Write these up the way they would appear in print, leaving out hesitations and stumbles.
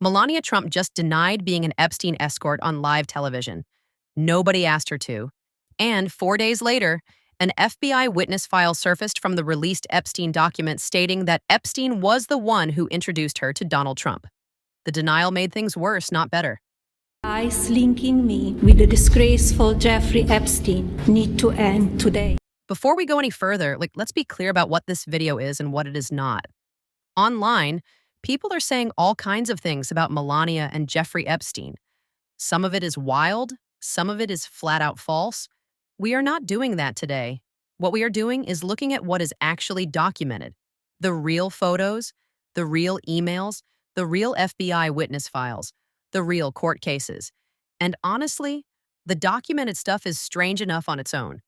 Melania Trump just denied being an Epstein escort on live television. Nobody asked her to. And 4 days later, an FBI witness file surfaced from the released Epstein documents stating that Epstein was the one who introduced her to Donald Trump. The denial made things worse, not better. Ties linking me with the disgraceful Jeffrey Epstein need to end today. Before we go any further, let's be clear about what this video is and what it is not. Online, people are saying all kinds of things about Melania and Jeffrey Epstein. Some of it is wild, some of it is flat out false. We are not doing that today. What we are doing is looking at what is actually documented. The real photos, the real emails, the real FBI witness files, the real court cases. And honestly, the documented stuff is strange enough on its own.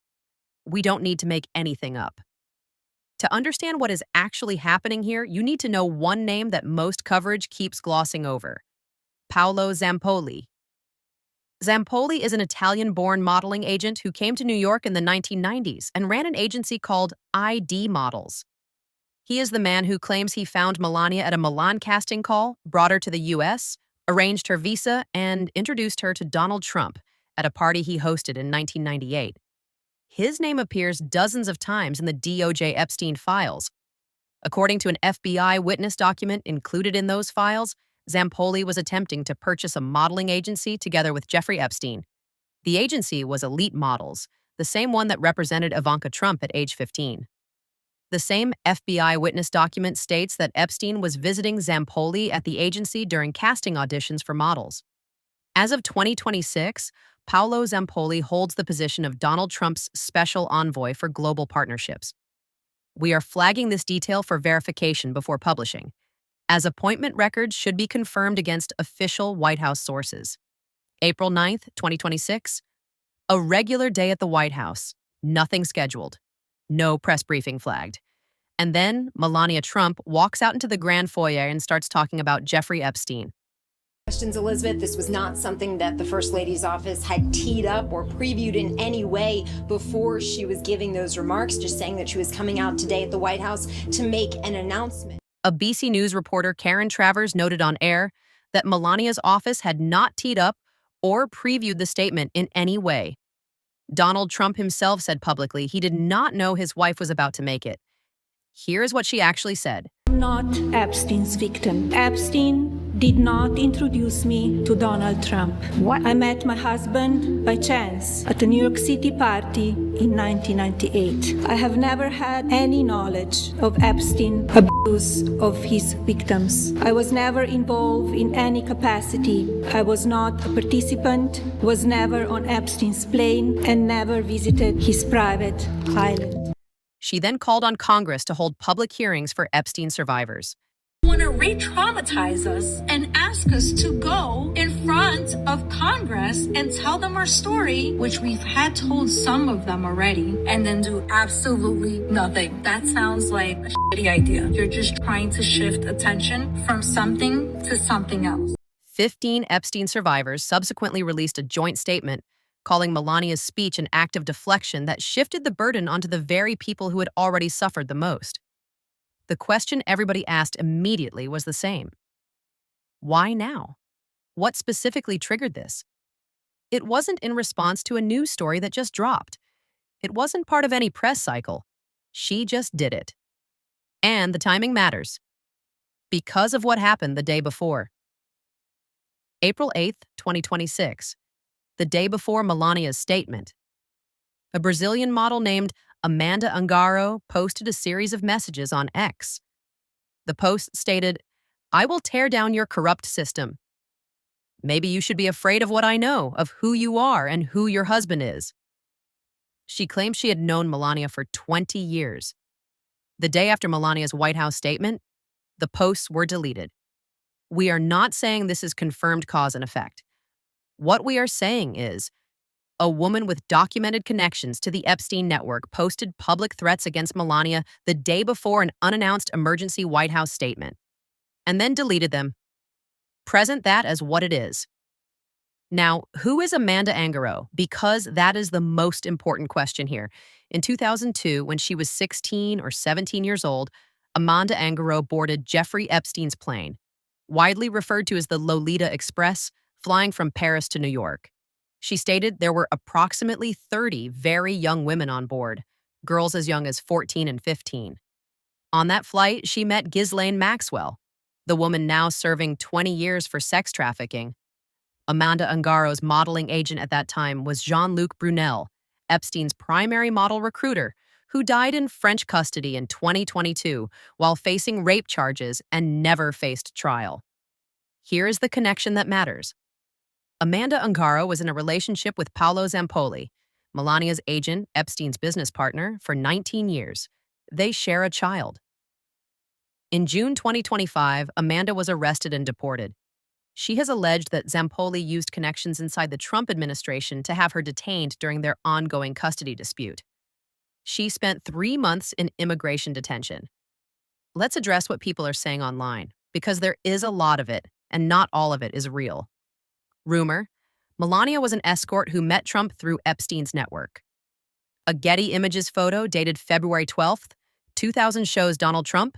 We don't need to make anything up. To understand what is actually happening here, you need to know one name that most coverage keeps glossing over: Paolo Zampoli. Zampoli is an Italian-born modeling agent who came to New York in the 1990s and ran an agency called ID Models. He is the man who claims he found Melania at a Milan casting call, brought her to the U.S., arranged her visa, and introduced her to Donald Trump at a party he hosted in 1998. His name appears dozens of times in the DOJ Epstein files. According to an FBI witness document included in those files, Zampoli was attempting to purchase a modeling agency together with Jeffrey Epstein. The agency was Elite Models, the same one that represented Ivanka Trump at age 15. The same FBI witness document states that Epstein was visiting Zampoli at the agency during casting auditions for models. As of 2026, Paolo Zampoli holds the position of Donald Trump's special envoy for global partnerships. We are flagging this detail for verification before publishing, as appointment records should be confirmed against official White House sources. April 9th, 2026. A regular day at the White House. Nothing scheduled. No press briefing flagged. And then Melania Trump walks out into the grand foyer and starts talking about Jeffrey Epstein. Questions, Elizabeth. This was not something that the First Lady's office had teed up or previewed in any way before she was giving those remarks, just saying that she was coming out today at the White House to make an announcement. A BC News reporter, Karen Travers, noted on air that Melania's office had not teed up or previewed the statement in any way. Donald Trump himself said publicly he did not know his wife was about to make it. Here's what she actually said. I'm not Epstein's victim. Epstein did not introduce me to Donald Trump. What? I met my husband by chance at a New York City party in 1998. I have never had any knowledge of Epstein abuse of his victims. I was never involved in any capacity. I was not a participant, was never on Epstein's plane, and never visited his private island. She then called on Congress to hold public hearings for Epstein survivors. Want to re-traumatize us and ask us to go in front of Congress and tell them our story, which we've had told some of them already, and then do absolutely nothing. That sounds like a shitty idea. You're just trying to shift attention from something to something else. 15 Epstein survivors subsequently released a joint statement calling Melania's speech an act of deflection that shifted the burden onto the very people who had already suffered the most. The question everybody asked immediately was the same. Why now? What specifically triggered this? It wasn't in response to a news story that just dropped. It wasn't part of any press cycle. She just did it. And the timing matters, because of what happened the day before. April 8th, 2026. The day before Melania's statement. A Brazilian model named Amanda Angaro posted a series of messages on X. The post stated, "I will tear down your corrupt system. Maybe you should be afraid of what I know, of who you are and who your husband is." She claimed she had known Melania for 20 years. The day after Melania's White House statement, the posts were deleted. We are not saying this is confirmed cause and effect. What we are saying is, a woman with documented connections to the Epstein network posted public threats against Melania the day before an unannounced emergency White House statement, and then deleted them. Present that as what it is. Now, who is Amanda Angaro? Because that is the most important question here. In 2002, when she was 16 or 17 years old, Amanda Angaro boarded Jeffrey Epstein's plane. widely referred to as the Lolita Express, flying from Paris to New York. She stated there were approximately 30 very young women on board, girls as young as 14 and 15. On that flight, she met Ghislaine Maxwell, the woman now serving 20 years for sex trafficking. Amanda Ungaro's modeling agent at that time was Jean-Luc Brunel, Epstein's primary model recruiter, who died in French custody in 2022 while facing rape charges and never faced trial. Here is the connection that matters. Amanda Ungaro was in a relationship with Paolo Zampoli, Melania's agent, Epstein's business partner, for 19 years. They share a child. In June 2025, Amanda was arrested and deported. She has alleged that Zampoli used connections inside the Trump administration to have her detained during their ongoing custody dispute. She spent 3 months in immigration detention. Let's address what people are saying online, because there is a lot of it, and not all of it is real. Rumor: Melania was an escort who met Trump through Epstein's network. A Getty Images photo dated February 12th, 2000 shows Donald Trump,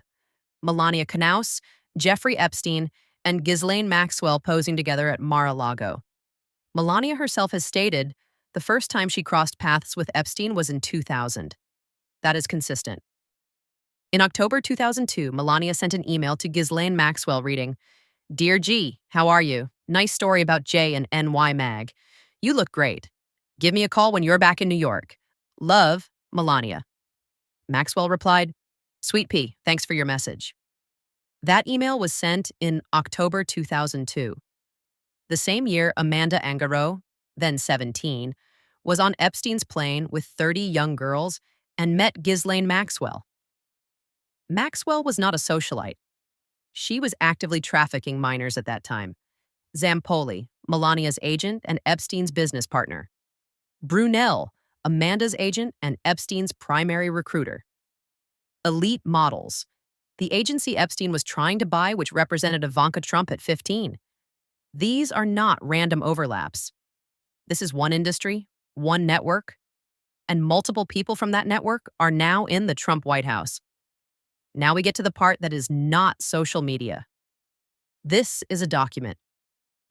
Melania Knauss, Jeffrey Epstein, and Ghislaine Maxwell posing together at Mar-a-Lago. Melania herself has stated the first time she crossed paths with Epstein was in 2000. That is consistent. In October 2002, Melania sent an email to Ghislaine Maxwell reading, "Dear G, how are you? Nice story about J and NY Mag. You look great. Give me a call when you're back in New York. Love, Melania." Maxwell replied, "Sweet pea, thanks for your message." That email was sent in October 2002. The same year, Amanda Ungaro, then 17, was on Epstein's plane with 30 young girls and met Ghislaine Maxwell. Maxwell was not a socialite. She was actively trafficking minors at that time. Zampoli, Melania's agent and Epstein's business partner. Brunel, Amanda's agent and Epstein's primary recruiter. Elite models, the agency Epstein was trying to buy, which represented Ivanka Trump at 15. These are not random overlaps. This is one industry, one network, and multiple people from that network are now in the Trump White House. Now we get to the part that is not social media. This is a document.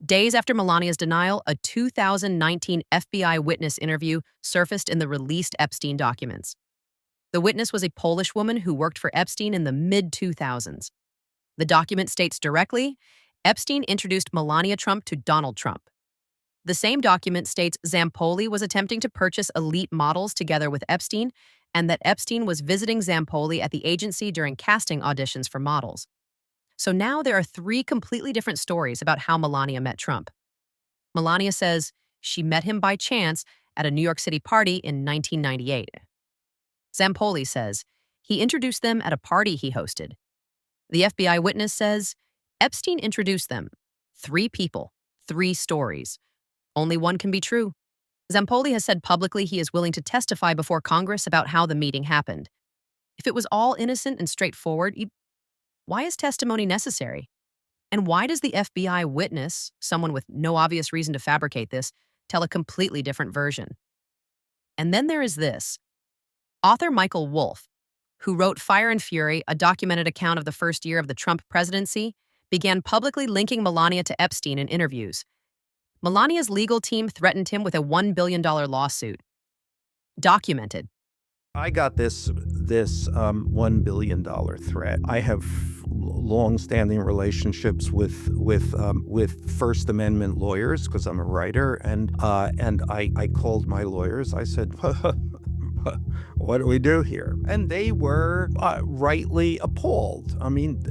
Days after Melania's denial, a 2019 FBI witness interview surfaced in the released Epstein documents. The witness was a Polish woman who worked for Epstein in the mid-2000s. The document states directly, Epstein introduced Melania Trump to Donald Trump. The same document states Zampoli was attempting to purchase elite models together with Epstein, and that Epstein was visiting Zampoli at the agency during casting auditions for models. So now there are 3 completely different stories about how Melania met Trump. Melania says she met him by chance at a New York City party in 1998. Zampoli says he introduced them at a party he hosted. The FBI witness says Epstein introduced them. 3 people, 3 stories. Only one can be true. Zampoli has said publicly he is willing to testify before Congress about how the meeting happened. If it was all innocent and straightforward, why is testimony necessary? And why does the FBI witness, someone with no obvious reason to fabricate this, tell a completely different version? And then there is this. Author Michael Wolff, who wrote Fire and Fury, a documented account of the first year of the Trump presidency, began publicly linking Melania to Epstein in interviews. Melania's legal team threatened him with a $1 billion lawsuit. Documented. I got this $1 billion threat. I have long-standing relationships with First Amendment lawyers because I'm a writer, and I called my lawyers. I said, "What do we do here?" And they were rightly appalled. I mean,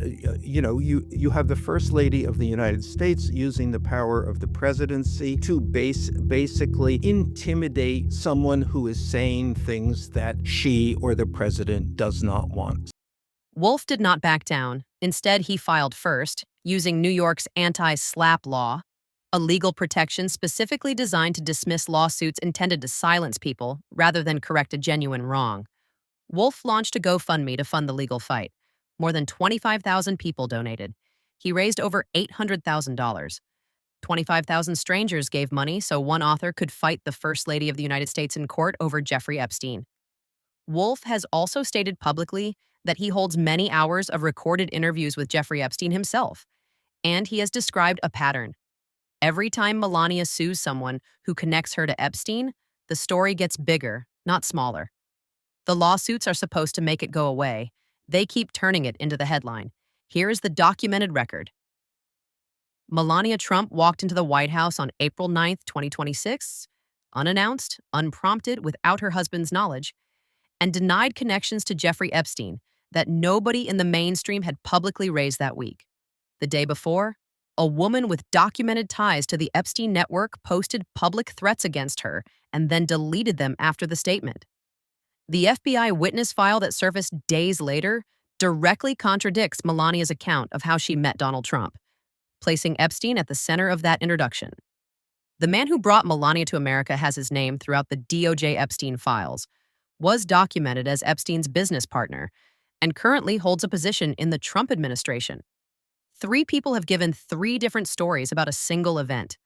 you have the First Lady of the United States using the power of the presidency to basically intimidate someone who is saying things that she or the president does not want. Wolff did not back down. Instead, he filed first, using New York's anti-SLAPP law, a legal protection specifically designed to dismiss lawsuits intended to silence people rather than correct a genuine wrong. Wolff launched a GoFundMe to fund the legal fight. More than 25,000 people donated. He raised over $800,000. 25,000 strangers gave money so one author could fight the First Lady of the United States in court over Jeffrey Epstein. Wolff has also stated publicly that he holds many hours of recorded interviews with Jeffrey Epstein himself. And he has described a pattern. Every time Melania sues someone who connects her to Epstein, the story gets bigger, not smaller. The lawsuits are supposed to make it go away. They keep turning it into the headline. Here is the documented record. Melania Trump walked into the White House on April 9th, 2026, unannounced, unprompted, without her husband's knowledge, and denied connections to Jeffrey Epstein that nobody in the mainstream had publicly raised that week. The day before, a woman with documented ties to the Epstein network posted public threats against her and then deleted them after the statement. The FBI witness file that surfaced days later directly contradicts Melania's account of how she met Donald Trump, placing Epstein at the center of that introduction. The man who brought Melania to America has his name throughout the DOJ Epstein files, was documented as Epstein's business partner, and currently holds a position in the Trump administration. 3 people have given 3 different stories about a single event.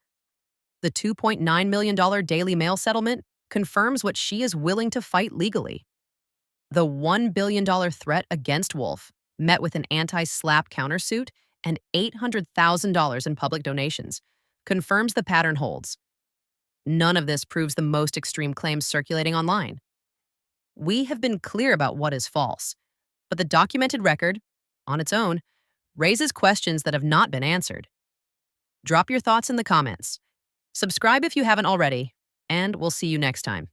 The $2.9 million Daily Mail settlement confirms what she is willing to fight legally. The $1 billion threat against Wolf met with an anti-SLAPP countersuit and $800,000 in public donations, confirms the pattern holds. None of this proves the most extreme claims circulating online. We have been clear about what is false, but the documented record, on its own, raises questions that have not been answered. Drop your thoughts in the comments. Subscribe if you haven't already, and we'll see you next time.